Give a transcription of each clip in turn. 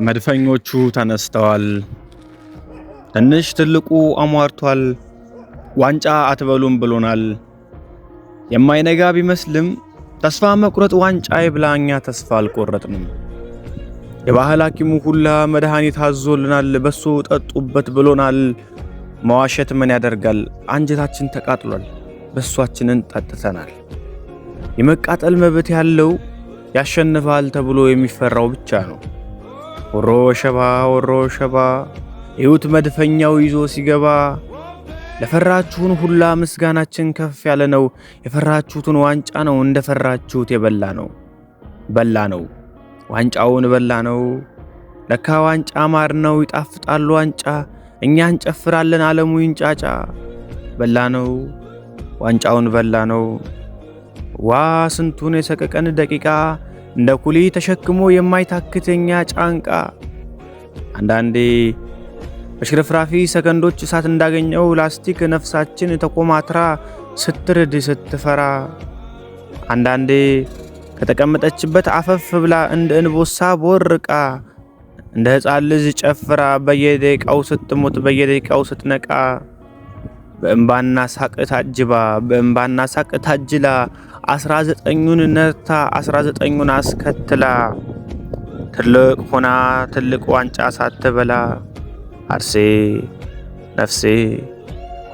መድፈኞቹ ተነስተዋል። ትንሽ ትልቁ አሟርቷል። ዋንጫ አትበሉም ብሎናል። የማይነጋ ቢመስልም ተስፋ መቁረጥ ዋንጫ ይብላኛ ተስፋ አልቆረጥንም። የባህል ሐኪሙ ሁላ መድኃኒት አዞልናል። በሱ ጠጡበት ብሎናል። መዋሸት ምን ያደርጋል? አንጀታችን ተቃጥሏል። በሷችንን ጠጥተናል። የመቃጠል መብት ያለው ያሸንፋል ተብሎ የሚፈራው ብቻ ነው። ወሮ ሸባ ሕይወት መድፈኛው ይዞ ሲገባ ለፈራችሁን ሁላ ምስጋናችን ከፍ ያለ ነው። የፈራችሁትን ዋንጫ ነው እንደፈራችሁት በላ ነው። ዋንጫውን በላ ነው። ለካ ዋንጫ ማር ነው ይጣፍጣል ዋንጫ። እኛ እንጨፍራለን ዓለሙ ይንጫጫ። በላ ነው ዋንጫውን በላ ነው። ዋ ስንቱን የሰቀቀን ደቂቃ እንደ ኩሊ ተሸክሞ የማይታክተኛ ጫንቃ። አንዳንዴ በሽርፍራፊ ሰከንዶች እሳት እንዳገኘው ላስቲክ ነፍሳችን ተቆማትራ ስትርድ ስትፈራ። አንዳንዴ ከተቀመጠችበት አፈፍ ብላ እንደ እንቦሳ ቦርቃ እንደ ሕፃን ልጅ ጨፍራ በየደቂቃው ስትሞት በየደቂቃው ስትነቃ በእንባና ሳቅ ታጅላ 19ኙን ነርታ 19ኙን አስከትላ ትልቅ ሆና ትልቅ ዋንጫ ሳትበላ አርሴ ነፍሴ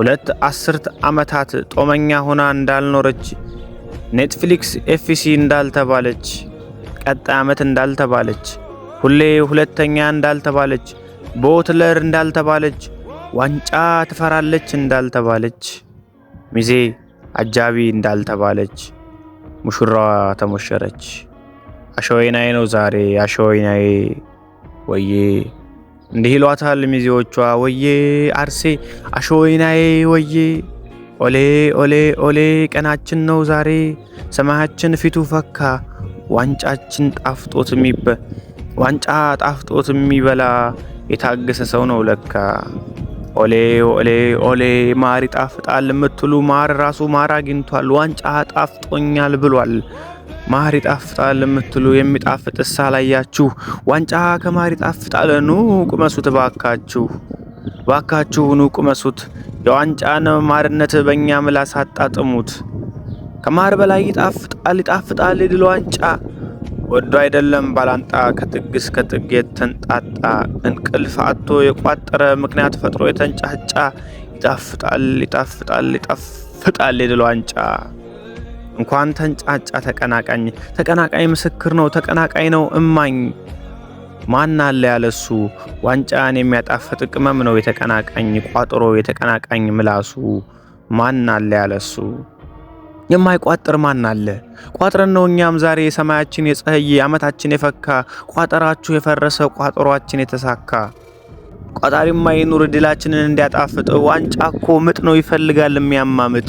2 ዓመታት ጦመኛ ሆና እንዳልኖረች ኔትፍሊክስ ኤፍሲ እንዳልተባለች ቀጣይ ዓመት እንዳልተባለች ሁሌ ሁለተኛ እንዳልተባለች ቦትለር እንዳልተባለች ዋንጫ ትፈራለች እንዳልተባለች ሚዜ አጃቢ እንዳልተባለች ሙሽራዋ ተሞሸረች። አሸወይናዬ ነው ዛሬ አሸወይናዬ ወዬ እንዲህ ይሏታል ሚዜዎቿ ወዬ አርሴ አሸወይናዬ ወዬ ኦሌ ኦሌ ኦሌ ቀናችን ነው ዛሬ ሰማያችን ፊቱ ፈካ ዋንጫችን ዋንጫ ጣፍጦት የሚበላ የታገሰ ሰው ነው ለካ። ኦሌ ኦሌ ኦሌ ማር ይጣፍጣል የምትሉ ማር ራሱ ማር አግኝቷል ዋንጫ ጣፍጦኛል ብሏል። ማር ይጣፍጣል የምትሉ የሚጣፍጥ ሳላያችሁ ዋንጫ ከማር ይጣፍጣል ኑ ቁመሱት ባካችሁ ኑ ቁመሱት። የዋንጫን ማርነት በእኛ ምላስ አጣጥሙት። ከማር በላይ ይጣፍጣል ድል ዋንጫ ወዶ አይደለም ባላንጣ ከጥግ እስከ ጥግ የተንጣጣ እንቅልፍ አጥቶ የቋጠረ ምክንያት ፈጥሮ የተንጫጫ ይጣፍጣል የድል ዋንጫ። እንኳን ተንጫጫ ተቀናቃኝ ምስክር ነው ተቀናቃኝ ነው እማኝ። ማን አለ ያለሱ ዋንጫን የሚያጣፍጥ ቅመም ነው የተቀናቃኝ ቋጥሮ የተቀናቃኝ ምላሱ። ማን አለ ያለሱ የማይቋጥር ማን አለ? ቋጥረን ነው እኛም ዛሬ ሰማያችን የፀሐይ ዓመታችን የፈካ ቋጠራችሁ የፈረሰ ቋጠሯችን የተሳካ። ቋጣሪማ ይኑር ድላችንን እንዲያጣፍጥ ዋንጫ እኮ ምጥ ነው ይፈልጋል የሚያማምጥ።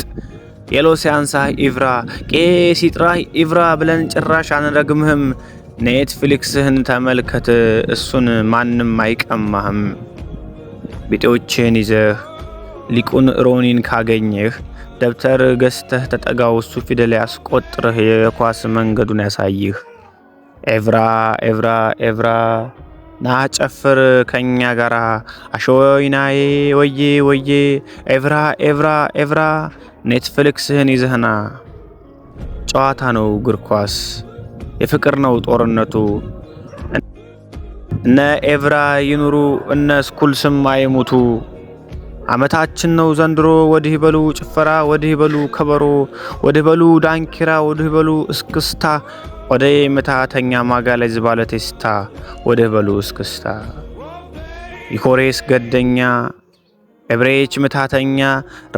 የሎሲያንሳህ ኢቭራ ቄስ ይጥራህ ኢቭራ ብለን ጭራሽ አንረግምህም። ኔትፍሊክስህን ተመልከት እሱን ማንም አይቀማህም። ቢጤዎችህን ይዘህ ሊቁን ሮኒን ካገኘህ ደብተር ገዝተህ ተጠጋው እሱ ፊደል ያስቆጥርህ የኳስ መንገዱን ያሳይህ። ኤቭራ ና ጨፍር ከኛ ጋራ አሸወይናዬ ወዬ ኤቭራ ኔትፍሊክስህን ይዘህና። ጨዋታ ነው እግር ኳስ የፍቅር ነው ጦርነቱ። እነ ኤቭራ ይኑሩ እነ ስኩልስም አይሙቱ። ዓመታችን ነው ዘንድሮ ወዲህ በሉ ጭፈራ ወዲህ በሉ ከበሮ ወዲህ በሉ ዳንኪራ ወዲህ በሉ እስክስታ ወደ መታተኛ ማጋለዝ ባለ ቴስታ ወዲህ በሉ እስክስታ። ኢኮሬስ ገደኛ ኤብሬች መታተኛ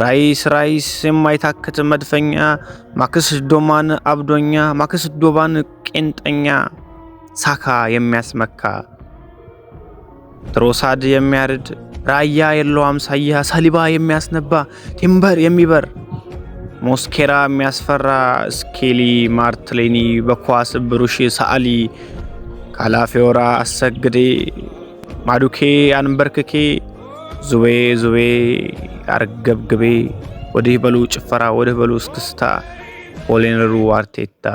ራይስ የማይታክት መድፈኛ ማክስ ዶማን አብዶኛ ማክስ ዶባን ቄንጠኛ ሳካ የሚያስመካ ትሮሳድ የሚያርድ ራያ የለው አምሳያ ሳሊባ የሚያስነባ ቲምበር የሚበር ሞስኬራ የሚያስፈራ ስኬሊ ማርትሌኒ በኳስ ብሩሽ ሳአሊ ካላፊዮራ አሰግዴ ማዱኬ አንበርክኬ ዙቤ አርገብግቤ ወዲህ በሉ ጭፈራ ወዲህ በሉ እስክስታ ኦሌነሩ አርቴታ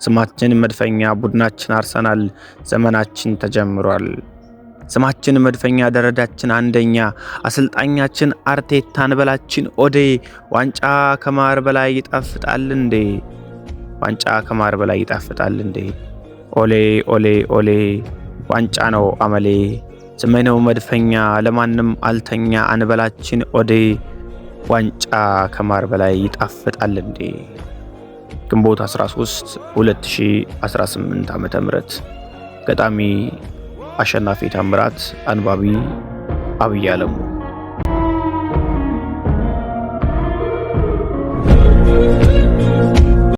ስማችን መድፈኛ ቡድናችን አርሰናል ዘመናችን ተጀምሯል። ስማችን መድፈኛ ደረጃችን አንደኛ አሰልጣኛችን አርቴታ አንበላችን ኦዴ ዋንጫ ከማር በላይ ይጣፍጣል እንዴ ዋንጫ ከማር በላይ ይጣፍጣል እንዴ ኦሌ ኦሌ ኦሌ ዋንጫ ነው አመሌ ስሜነው መድፈኛ ለማንም አልተኛ አንበላችን ኦዴ ዋንጫ ከማር በላይ ይጣፍጣል እንዴ። ግንቦት 13 2018 ዓ.ም ገጣሚ አሸናፊ ታምራት፣ አንባቢ አብይ አለሙ።